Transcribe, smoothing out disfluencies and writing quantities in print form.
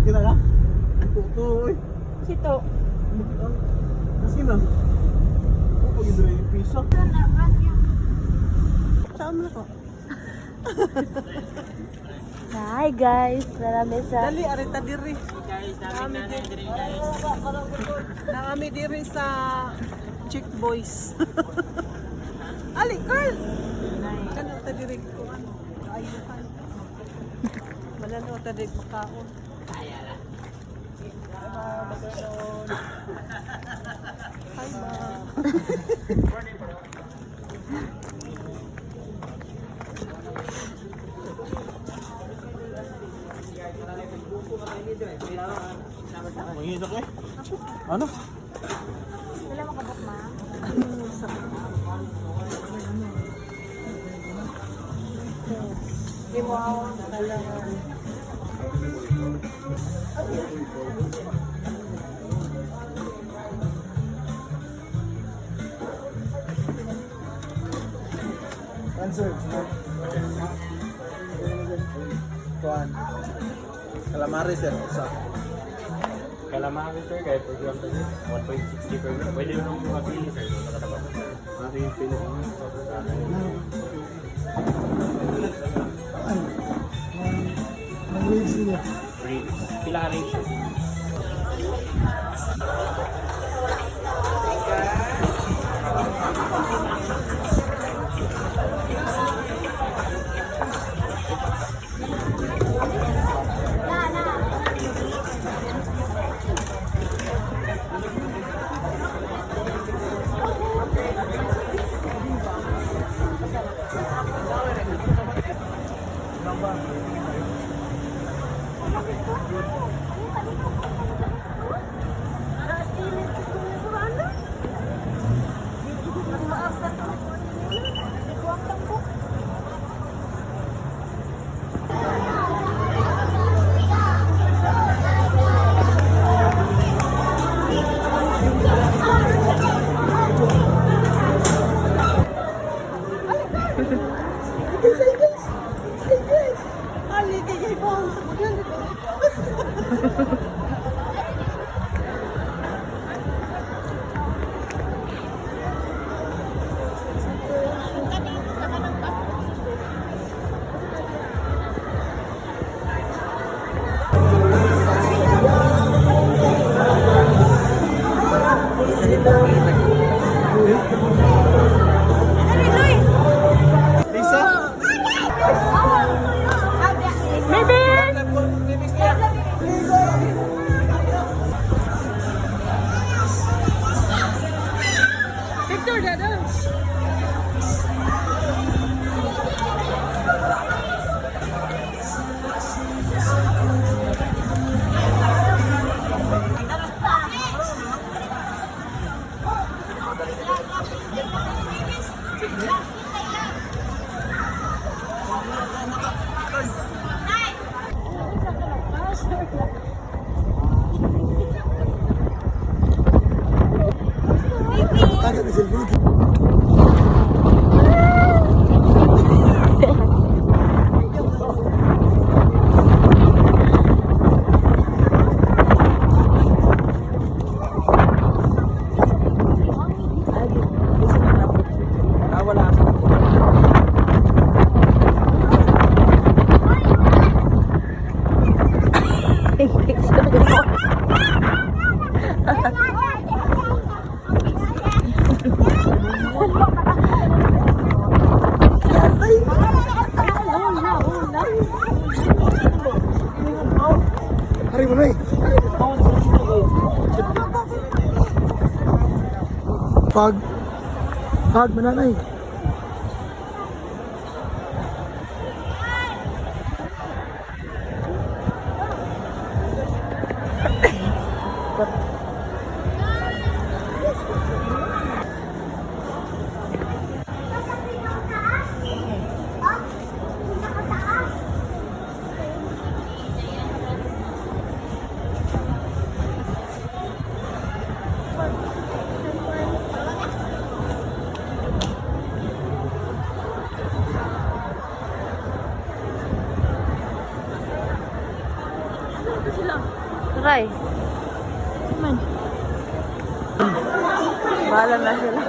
Kita ka? Tutoy. Sito. Kasi na. Pag idra yung piso. Saan mo na ko? Hi guys, marami sa... Dali, arita diri. Nakami diri sa Chick Boys. Ali, Carl! Kano ta diri ko ano? Ayuhan. Malano ta diri makaon. Kaya na. Hi, ma. Mangisok eh. Ano? Wala makabok ma. Hindi mo ako kailangan. Answer. Kuan. Calamari sir. Isa. Calamari sir, kaya per gram tayo, 1.60 per gram. Pwede mo nung mapili sir, kung nakatabak. Ano yung pili ko? Ang ribs niya. Ribs. Pila ka ribs sir? Hari mo na eh. Pag mananay. Try. Man. Bahala na sila.